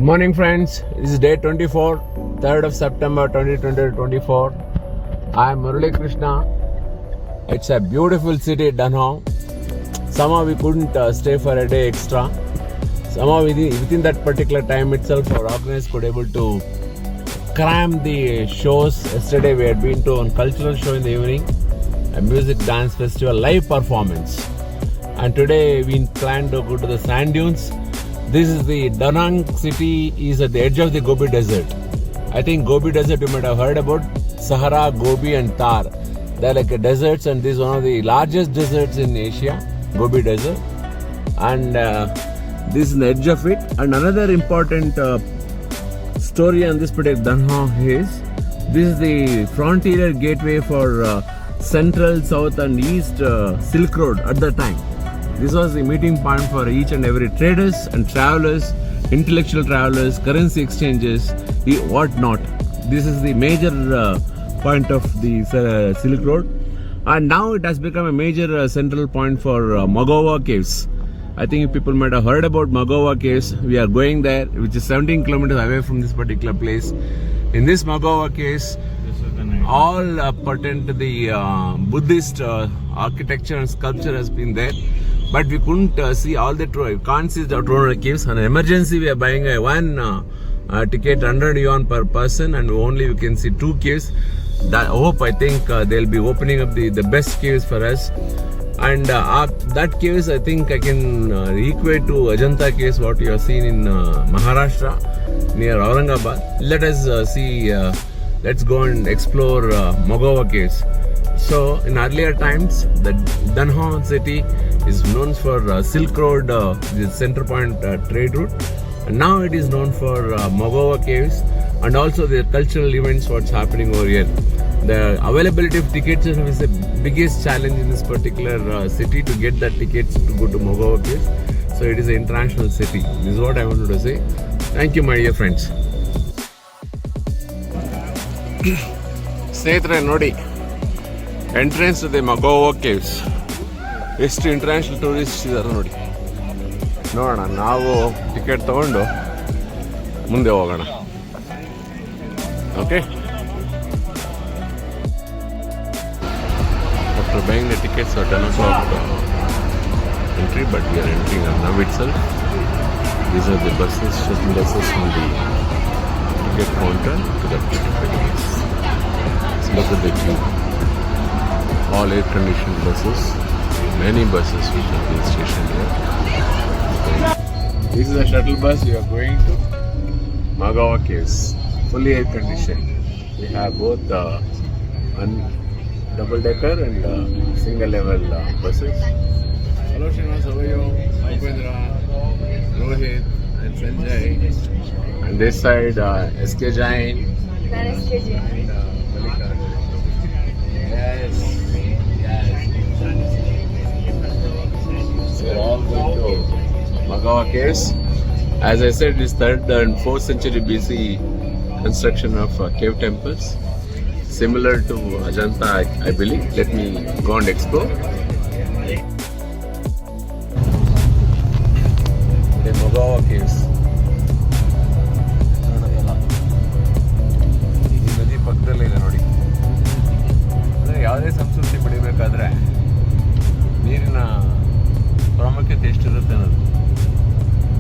morning, friends. This is day 24, 3rd of September 2024. I am Murali Krishna. It's a beautiful city, Danhong. Somehow we couldn't stay for a day extra. Somehow within that particular time itself, our organizers could able to cram the shows. Yesterday we had been to a cultural show in the evening, a music dance festival, live performance. And today we plan to go to the sand dunes. This is the Danang city is at the edge of the Gobi Desert. I think Gobi Desert you might have heard about. Sahara, Gobi and Thar. They are like deserts, and this is one of the largest deserts in Asia, Gobi Desert. And this is the edge of it. And another important story on this particular Danang is this is the frontier gateway for Central, South and East Silk Road at the time. This was the meeting point for each and every traders and travelers, intellectual travelers, currency exchanges, what not. This is the major point of the Silk Road, and now it has become a major central point for Magowa Caves. I think people might have heard about Magowa Caves. We are going there, which is 17 kilometers away from this particular place. In this Magowa Caves, all pertain to the Buddhist architecture and sculpture has been there. But we couldn't see all the tour. You can't see the 200 caves. On an emergency, we are buying a one ticket, 100 yuan per person, and only we can see 2 caves. I think they'll be opening up the best caves for us. And that caves, I think I can equate to Ajanta caves, what you have seen in Maharashtra, near Aurangabad. Let us see, let's go and explore Magowa caves. So, in earlier times, the Danhong city is known for Silk Road, the center point trade route. And now it is known for Magowa caves and also the cultural events what's happening over here. The availability of tickets is the biggest challenge in this particular city, to get the tickets to go to Magowa caves. So it is an international city. This is what I wanted to say. Thank you, my dear friends. ಸ್ನೇಹಿತರೆ ನೋಡಿ, entrance to the ಮಗೋವಾ caves. ಎಷ್ಟು international tourist ಇದ್ದಾರೆ ನೋಡಿ. ನೋಡೋಣ, ನಾವು ticket ತಗೊಂಡು ಮುಂದೆ ಹೋಗೋಣ. Okay, after buying the tickets 10 o'clock entry, but we are entering now itself. These are the buses, shuttle buses from the ticket counter to the ticket tickets. Look at the queue. All air-conditioned buses. Many buses which are being stationed here. This is a shuttle bus. We are going to Magowa Caves. Fully air-conditioned. We have both double-decker and single-level buses. Hello, Srinivas. How are you? Upendra, Rohit, and Sanjay. And this side, SK Jain. That is SK Jain. Yes. We're all going to Magowa Caves. As I said, this 3rd and 4th century BC construction of cave temples, similar to Ajanta, I believe. Let me go and explore. The Magowa Caves. ಈ ನದಿ ಪಕ್ಕದಲ್ಲೇ ಇದೆ ನೋಡಿ. ಯಾವುದೇ ಸಂಸ್ಕೃತಿ ಬೆಳಿಬೇಕಾದ್ರೆ ನೀರಿನ ಪ್ರಾಮುಖ್ಯತೆ ಎಷ್ಟಿರುತ್ತೆ ಅನ್ನೋದು.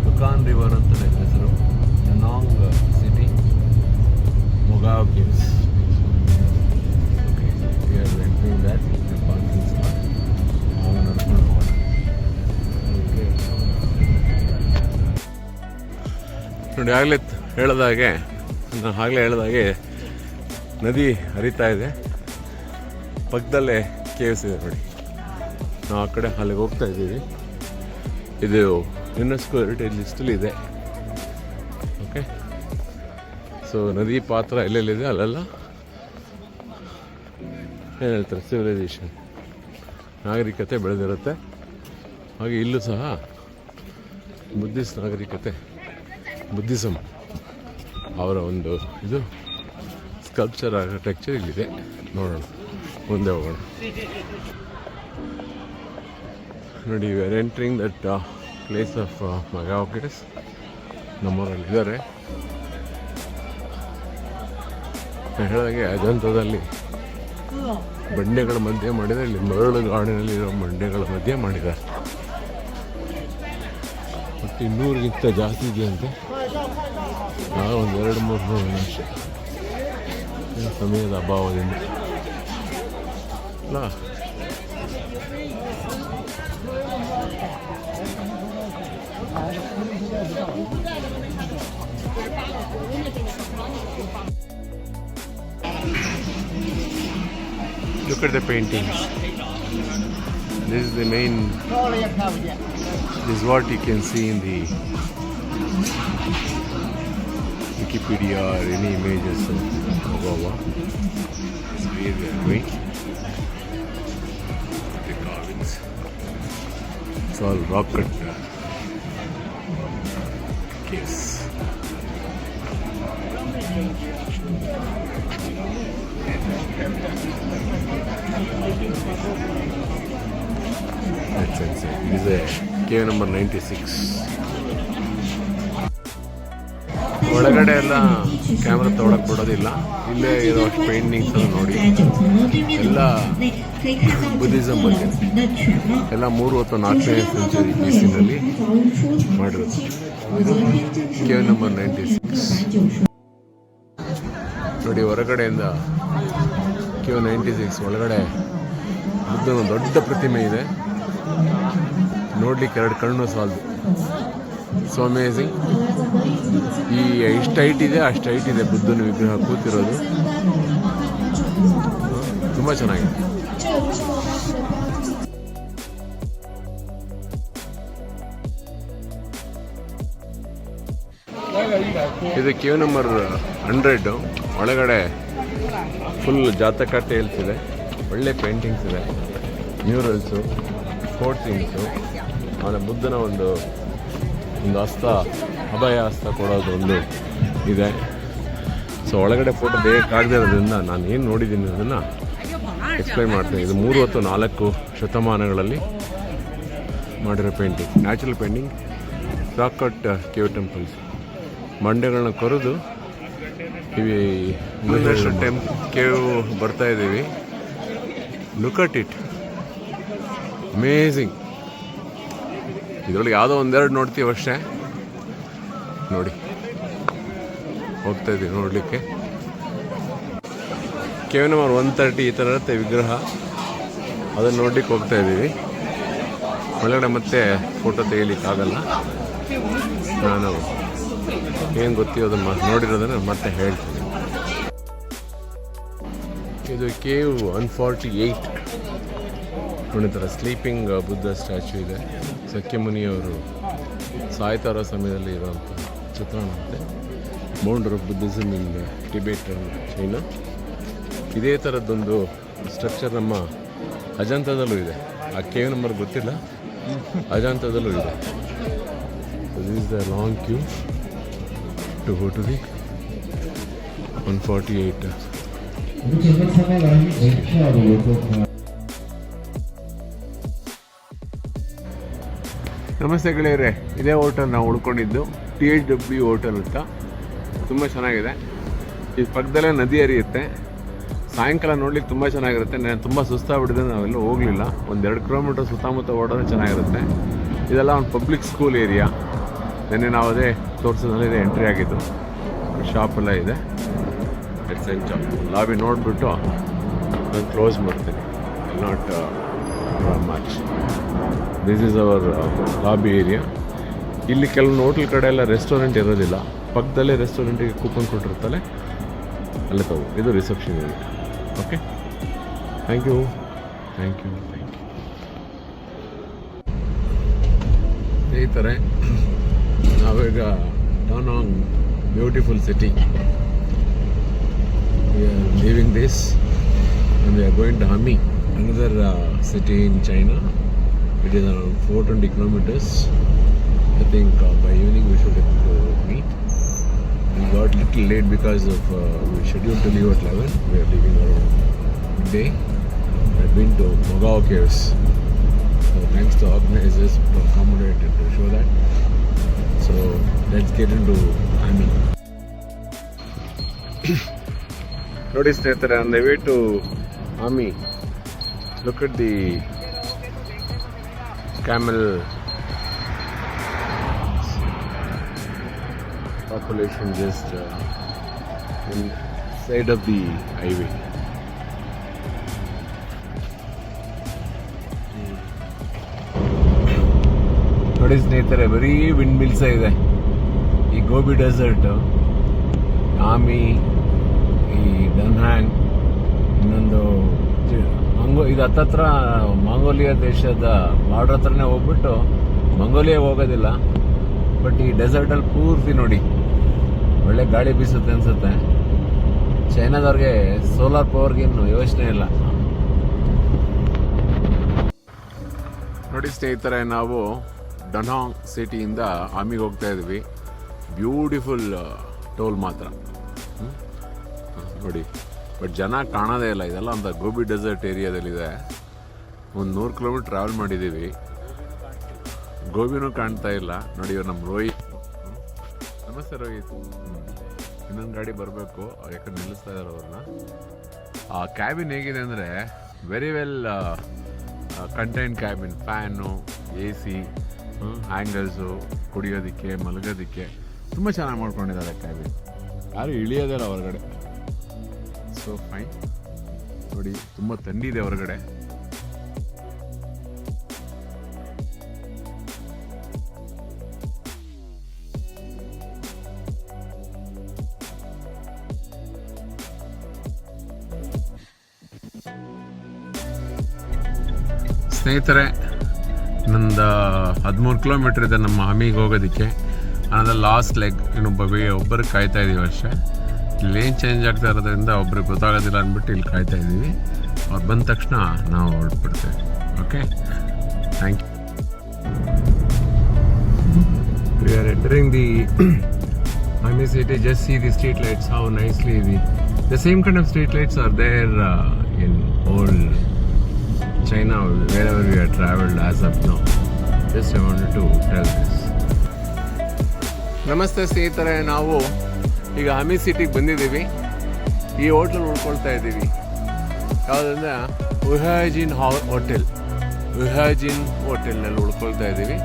ದುಕಾನ್ ರಿವರ್ ಅಂತ ಹೆಸರು. Danang city, Magowa Caves. Okay, we are entering that parking spot. ನಾವು ನಡ್ಕೊಂಡು ಹೋಗೋಣ. ನೋಡಿ, ಆಗಲೇ ಹೇಳಿದಾಗೆ ನದಿ ಹರಿತಾ ಇದೆ. ಪಕ್ಕದಲ್ಲೇ ಕೇವ್ಸ್ ಇದೆ ನೋಡಿ. ನಾವು ಆ ಕಡೆ ಅಲ್ಲಿಗೆ ಹೋಗ್ತಾ ಇದ್ದೀವಿ. ಇದು ಯುನೆಸ್ಕೋ ಹೆರಿಟೇಜ್ ಲಿಸ್ಟಲ್ಲಿ ಇದೆ. ಓಕೆ, ಸೊ ನದಿ ಪಾತ್ರ ಎಲ್ಲೆಲ್ಲಿದೆ ಅಲ್ಲೆಲ್ಲ ಏನು ಹೇಳ್ತಾರೆ, ಸಿವಿಲೈಸೇಷನ್, ನಾಗರಿಕತೆ ಬೆಳೆದಿರುತ್ತೆ. ಹಾಗೆ ಇಲ್ಲೂ ಸಹ ಬುದ್ಧಿಸ್ಟ್ ನಾಗರಿಕತೆ, ಬುದ್ಧಿಸಮ್ ಅವರ ಒಂದು ಇದು ಸ್ಕಲ್ಪ್ಚರ್ ಆರ್ಕಿಟೆಕ್ಚರ್ ಇಲ್ಲಿದೆ. ನೋಡೋಣ, ಮುಂದೆ ಹೋಗೋಣ. ನೋಡಿ, we are entering that place of Magowa Caves. ನಮ್ಮೂರಲ್ಲಿ ಇದ್ದಾರೆ. ನಾನು ಹೇಳಿದಾಗೆ ಅಜಂತದಲ್ಲಿ ಬಂಡೆಗಳ ಮಧ್ಯೆ ಮಾಡಿದರೆ, ಇಲ್ಲಿ ಮರಳು ಗಾರ್ಡನಲ್ಲಿ ಬಂಡೆಗಳ ಮಧ್ಯೆ ಮಾಡಿದ್ದಾರೆ. ಮತ್ತು 200ಗಿಂತ ಜಾಸ್ತಿ ಇದೆಯಂತೆ. ನಾವು ಒಂದು 2-3 ನಿಮಿಷ ಸಮಯದ ಅಭಾವದಿಂದ ಅಲ್ಲ. Look at the paintings. This is the main. This is what you can see in the Wikipedia or any images of Goa. So here we are going. The carvings. It's all rock cut caves. That's inside. This is a cave number 96. ಒಳಗಡೆ ಎಲ್ಲ camera ತೊಗೊಳಕ್ಕೆ ಬಿಡೋದಿಲ್ಲ. ಇಲ್ಲೇ ಇರೋ paintings ಎಲ್ಲ ನೋಡಿ, ಎಲ್ಲ Buddhism ಬಗ್ಗೆ, ಎಲ್ಲ 3 ಅಥವಾ 4ನೇ ಸೆಂಚುರಿ BC ಮಾಡಿರೋದು. ಇದು ಕೇವ್ ನಂಬರ್ 96 ನೋಡಿ. ಹೊರಗಡೆಯಿಂದ ಕೇವ್ 96 ಒಳಗಡೆ ಬುದ್ಧನ ದೊಡ್ಡ ಪ್ರತಿಮೆ ಇದೆ. ನೋಡ್ಲಿಕ್ಕೆ 2 ಕಣ್ಣು ಸಾಲದು. So amazing. ಇಷ್ಟು ಹೈಟ್ ಇದೆ, ಅಷ್ಟು ಹೈಟ್ ಇದೆ ಬುದ್ಧನ ವಿಗ್ರಹ ಕೂತಿರೋದು. ತುಂಬ ಚೆನ್ನಾಗಿದೆ. ಇದು ಕೇವ್ ನಂಬರ್ 100. ಒಳಗಡೆ ಫುಲ್ ಜಾತಕ ಟೇಲ್ಸ್ ಇದೆ, ಒಳ್ಳೆ ಪೇಂಟಿಂಗ್ಸ್ ಇದೆ, ಮ್ಯೂರಲ್ಸು, ಫೋರ್ಟಿಂಗ್ಸು. ಆಮೇಲೆ ಬುದ್ಧನ ಒಂದು ಹಸ್ತ, ಅಭಯ ಹಸ್ತ ಕೊಡೋದು ಒಂದು ಇದೆ. ಸೊ ಒಳಗಡೆ ಫೋಟೋ ಬೇಕಾಗದೇ ಇರೋದ್ರಿಂದ ನಾನು ಏನು ನೋಡಿದ್ದೀನಿ ಅದನ್ನು ಎಕ್ಸ್ಪ್ಲೈನ್ ಮಾಡ್ತೀನಿ. ಇದು 3 ಅಥವಾ 4 ಶತಮಾನಗಳಲ್ಲಿ ಮಾಡಿರೋ painting, natural painting. Rock cut cave temples, ಬಂಡೆಗಳನ್ನ ಕೊರೆದು ಇವಿ ಕೇವ್ ಬರ್ತಾ ಇದ್ದೀವಿ. Look at it, amazing. ಇದರೊಳಗೆ ಯಾವುದೋ 1-2 ನೋಡ್ತೀವಿ ಅಷ್ಟೇ. ನೋಡಿ, ಹೋಗ್ತಾ ಇದ್ದೀವಿ ನೋಡಲಿಕ್ಕೆ. ಕೇವ್ ನಂಬರ್ 130 ಈ ಥರ ಇರುತ್ತೆ ವಿಗ್ರಹ. ಅದನ್ನು ನೋಡ್ಲಿಕ್ಕೆ ಹೋಗ್ತಾ ಇದ್ದೀವಿ. ಒಳಗಡೆ ಮತ್ತೆ ಫೋಟೋ ತೆಗಿಲಿಕ್ಕಾಗಲ್ಲ. ನಾನು ಏನು ಗೊತ್ತಿರೋ ಅದನ್ನು ನೋಡಿರೋದನ್ನು ಮತ್ತೆ ಹೇಳ್ತೀನಿ. ಇದು ಕೇವ್ 148 ನೋಡಿ. ಥರ ಸ್ಲೀಪಿಂಗ್ ಬುದ್ಧ ಸ್ಟ್ಯಾಚ್ಯೂ ಇದೆ. ಸಖ್ಯಮುನಿಯವರು ಸಾಯ್ತಾ ಇರೋ ಸಮಯದಲ್ಲಿ ಇರೋವಂಥ ಚಿತ್ರಣ ಅಂತೆ. Mount of Buddhism in Tibet and China. ಇದೇ ಥರದ್ದೊಂದು ಸ್ಟ್ರಕ್ಚರ್ ನಮ್ಮ ಅಜಂತದಲ್ಲೂ ಇದೆ. ಆ ಕೇವ್ ನಂಬರ್ ಗೊತ್ತಿಲ್ಲ, ಅಜಂತದಲ್ಲೂ ಇದೆ. This is the long queue to go to the 148. ನಮಸ್ತೆ ಗೆಳೆಯರೇ, ಇದೇ ಹೋಟೆಲ್ ನಾವು ಉಳ್ಕೊಂಡಿದ್ದು, THW ಹೋಟೆಲ್ ಅಂತ. ತುಂಬ ಚೆನ್ನಾಗಿದೆ. ಈ ಪಕ್ಕದಲ್ಲೇ ನದಿ ಹರಿಯುತ್ತೆ. ಸಾಯಂಕಾಲ ನೋಡ್ಲಿಕ್ಕೆ ತುಂಬ ಚೆನ್ನಾಗಿರುತ್ತೆ. ನಾನು ತುಂಬ ಸುಸ್ತಾಗ್ಬಿಟ್ಟಿದೆ, ನಾವೆಲ್ಲೂ ಹೋಗಲಿಲ್ಲ. 1-2 ಕಿಲೋಮೀಟರ್ ಸುತ್ತಮುತ್ತ ಓಡೋದ್ರೆ ಚೆನ್ನಾಗಿರುತ್ತೆ. ಇದೆಲ್ಲ ಒಂದು ಪಬ್ಲಿಕ್ ಸ್ಕೂಲ್ ಏರಿಯಾ. ನೆನ್ನೆ ನಾವು ಅದೇ ತೋರಿಸೋದ್ರಲ್ಲಿ ಎಂಟ್ರಿ ಆಗಿದ್ದು. ಶಾಪ್ ಎಲ್ಲ ಇದೆ. ಲಾಬಿ ನೋಡಿಬಿಟ್ಟು ನಾನು ಕ್ಲೋಸ್ ಮಾಡ್ತೀನಿ. Not much. This is our lobby area. ಇಲ್ಲಿ ಕೆಲವೊಂದು ಹೋಟ್ಲ್ ಕಡೆ ಎಲ್ಲ ರೆಸ್ಟೋರೆಂಟ್ ಇರೋದಿಲ್ಲ. ಪಕ್ಕದಲ್ಲೇ ರೆಸ್ಟೋರೆಂಟಿಗೆ ಕೂಪನ್ ಕೊಟ್ಟಿರ್ತಾರೆ, ಅಲ್ಲೇ ತಗೋ. ಇದು reception area. Okay, thank you. ಸ್ನೇಹಿತರೆ, ನಾವೀಗ Da Nang beautiful city. We are leaving this and we are going to Hami, another city in China. It is around 420 kilometers. I think by evening we should meet. We got little late because of we scheduled to leave at 11. We are leaving around midday. I've been to Mogao Caves. So thanks to organizers to accommodate and to show that. So let's get into army. ನೋಡಿ ಸ್ನೇಹಿತರೆ, on the way to army, look at the camel population just in side of the highway. ನೋಡಿ ಸ್ನೇಹಿತರೆ, ಬರೀ wind mills ಇದೆ. ಈ gobi dessert, ಆಮಿ, ಈ ಡನ್ಹ್ಯಾಂಗ್, ಇನ್ನೊಂದು ಇದು ಹತ್ತತ್ರ ಮಂಗೋಲಿಯಾ ದೇಶದ ಬಾರ್ಡರ್ ಹತ್ರನೇ ಹೋಗ್ಬಿಟ್ಟು ಮಂಗೋಲಿಯಾ ಹೋಗೋದಿಲ್ಲ. ಬಟ್ ಈ ಡೆಸರ್ಟಲ್ಲಿ ಪೂರ್ತಿ ನೋಡಿ ಒಳ್ಳೆ ಗಾಳಿ ಬೀಸುತ್ತೆ ಅನ್ಸುತ್ತೆ. ಚೈನಾದವ್ರಿಗೆ ಸೋಲಾರ್ ಪವರ್ಗೇನು ಯೋಚನೆ ಇಲ್ಲ. ನೋಡಿ ಸ್ನೇಹಿತರೆ, ನಾವು ಡನ್ಹಾಂಗ್ ಸಿಟಿಯಿಂದ ಆಮಿಗೆ ಹೋಗ್ತಾ ಇದ್ವಿ. ಬ್ಯೂಟಿಫುಲ್ ಟೋಲ್ ಮಾತ್ರ ನೋಡಿ. ಬಟ್ ಜನ ಕಾಣೋದೇ ಇಲ್ಲ. ಇದೆಲ್ಲ ಅಂತ ಗೋಬಿ ಡೆಸರ್ಟ್ ಏರಿಯಾದಲ್ಲಿದೆ. ಒಂದು 100 ಕಿಲೋಮೀಟರ್ ಟ್ರಾವೆಲ್ ಮಾಡಿದ್ದೀವಿ, ಗೋಬಿನೂ ಕಾಣ್ತಾ ಇಲ್ಲ. ನೋಡಿ, ಇವ್ರು ನಮ್ಮ ರೋಹಿತ್. ನಮಸ್ತೆ ರೋಹಿತ್. ಇನ್ನೊಂದು ಗಾಡಿ ಬರಬೇಕು, ಯಾಕಂದ್ರೆ ನಿಲ್ಲಿಸ್ತಾ ಇದ್ದಾರೆ ಅವ್ರನ್ನ. ಆ ಕ್ಯಾಬಿನ್ ಹೇಗಿದೆ ಅಂದರೆ very well contain cabin. Fan, AC, ಹ್ಯಾಂಗರ್ಸು, ಕುಡಿಯೋದಕ್ಕೆ, ಮಲಗೋದಕ್ಕೆ ತುಂಬ ಚೆನ್ನಾಗಿ ಮಾಡ್ಕೊಂಡಿದ್ದಾರೆ ಕ್ಯಾಬಿನ್. ಯಾರು ಇಳಿಯೋದಿಲ್ಲ ಹೊರಗಡೆ. So fine. ನೋಡಿ, ತುಂಬ ಥಂಡಿ ಇದೆ ಹೊರಗಡೆ. ಸ್ನೇಹಿತರೆ, ಇನ್ನೊಂದು 13 ಕಿಲೋಮೀಟ್ರ್ ಇದೆ ನಮ್ಮ ಆಮಿಗೆ ಹೋಗೋದಕ್ಕೆ. ಅನ್ನೋದು ಲಾಸ್ಟ್ ಲೆಗ್. ಒಬ್ಬರಿಗೆ ಕಾಯ್ತಾ ಇದ್ದೀವಿ ಅಷ್ಟೇ. ಲೇನ್ ಚೇಂಜ್ ಆಗ್ತಾ ಇರೋದ್ರಿಂದ ಒಬ್ರಿಗೆ ಗೊತ್ತಾಗೋದಿಲ್ಲ ಅಂದ್ಬಿಟ್ಟು ಇಲ್ಲಿ ಕಾಯ್ತಾ ಇದ್ದೀವಿ. ಅವ್ರು ಬಂದ ತಕ್ಷಣ ನಾವು ಹೊರಟ್ಬಿಡ್ತೇವೆ. Okay, thank you. We are entering the Ami city. Just see the street lights, how nicely the same kind of street lights are there in all China, wherever we have traveled as of now. Just I wanted to tell this. ನಮಸ್ತೆ ಸ್ನೇಹಿತರೆ, ನಾವು ಈಗ ಆಮಿ ಸಿಟಿಗೆ ಬಂದಿದ್ದೀವಿ. ಈ ಹೋಟ್ಲಲ್ಲಿ ಉಳ್ಕೊಳ್ತಾ ಇದ್ದೀವಿ. ಯಾವುದಂದ್ರೆ ಉಹಾಜಿನ್ ಹೋಟೆಲ್. ಉಹಾಜಿನ್ ಹೋಟೆಲ್ನಲ್ಲಿ ಉಳ್ಕೊಳ್ತಾ ಇದ್ದೀವಿ.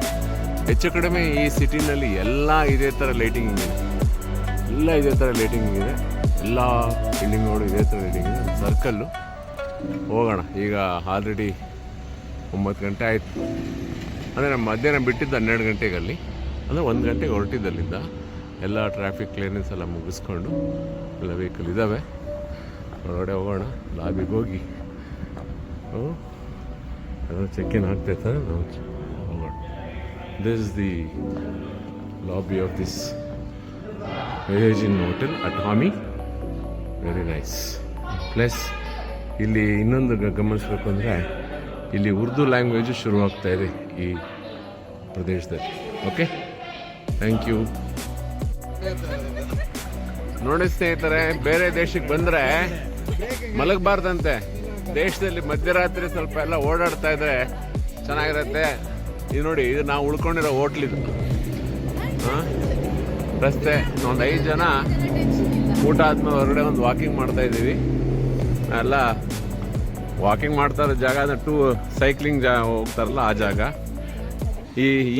ಹೆಚ್ಚು ಕಡಿಮೆ ಈ ಸಿಟಿನಲ್ಲಿ ಎಲ್ಲ ಇದೇ ಥರ ಲೈಟಿಂಗ್ ಇದೆ. ಎಲ್ಲ ಬಿಲ್ಡಿಂಗ್ಗಳು ಇದೇ ಥರ ಲೈಟಿಂಗ್ ಇದೆ. ಸರ್ಕಲ್ಲು ಹೋಗೋಣ. ಈಗ ಆಲ್ರೆಡಿ 9 ಗಂಟೆ ಆಯಿತು. ಅಂದರೆ ನಮ್ಮ ಮಧ್ಯಾಹ್ನ ಬಿಟ್ಟಿದ್ದು 12 ಗಂಟೆಗೆ ಅಲ್ಲಿ. ಅಂದರೆ 1 ಗಂಟೆಗೆ ಹೊರಟಿದ್ದಲ್ಲಿಂದ. ಎಲ್ಲ ಟ್ರಾಫಿಕ್ ಕ್ಲಿಯರೆನ್ಸ್ ಎಲ್ಲ ಮುಗಿಸ್ಕೊಂಡು ಎಲ್ಲ ವೆಹಿಕಲ್ ಇದ್ದಾವೆ. ಹೊರಗಡೆ ಹೋಗೋಣ. ಲಾಬಿಗೆ ಹೋಗಿ ಅದನ್ನು ಚೆಕ್-ಇನ್ ಆಗ್ತೈತೆ. ನಾವು ಹೋಗೋಣ. This is the lobby of this Uhajin hotel at Ami. Very nice place. ಇಲ್ಲಿ ಇನ್ನೊಂದು ಗಮನಿಸಬೇಕು ಅಂದರೆ ಇಲ್ಲಿ ಉರ್ದು ಲ್ಯಾಂಗ್ವೇಜು ಶುರುವಾಗ್ತಾ ಇದೆ ಈ ಪ್ರದೇಶದಲ್ಲಿ. Okay, thank you. ನೋಡಿ ಸ್ನೇಹಿತರೆ, ಬೇರೆ ದೇಶಕ್ಕೆ ಬಂದರೆ ಮಲಗಬಾರ್ದಂತೆ. ದೇಶದಲ್ಲಿ ಮಧ್ಯರಾತ್ರಿ ಸ್ವಲ್ಪ ಎಲ್ಲ ಓಡಾಡ್ತಾ ಇದ್ರೆ ಚೆನ್ನಾಗಿರುತ್ತೆ. ಇದು ನೋಡಿ, ಇದು ನಾವು ಉಳ್ಕೊಂಡಿರೋ ಹೋಟ್ಲಿದು ರಸ್ತೆ. ಒಂದು 5 ಜನ ಊಟ ಆದ್ಮೇಲೆ ಹೊರಗಡೆ ಒಂದು ವಾಕಿಂಗ್ ಮಾಡ್ತಾ ಇದ್ದೀವಿ. ಎಲ್ಲ ವಾಕಿಂಗ್ ಮಾಡ್ತಾ ಇರೋ ಜಾಗ ಅಂದರೆ ಸೈಕ್ಲಿಂಗ್ ಹೋಗ್ತಾರಲ್ಲ ಆ ಜಾಗ.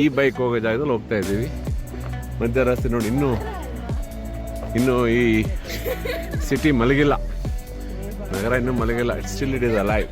ಈ ಬೈಕ್ ಹೋಗೋ ಜಾಗದಲ್ಲಿ ಹೋಗ್ತಾ ಇದ್ದೀವಿ. ಮಧ್ಯ ರಸ್ತೆ ನೋಡಿ. ಇನ್ನೂ ಈ ಸಿಟಿ ಮಲಗಿಲ್ಲ, ನಗರ ಇನ್ನೂ ಮಲಗಿಲ್ಲ. It still it is alive.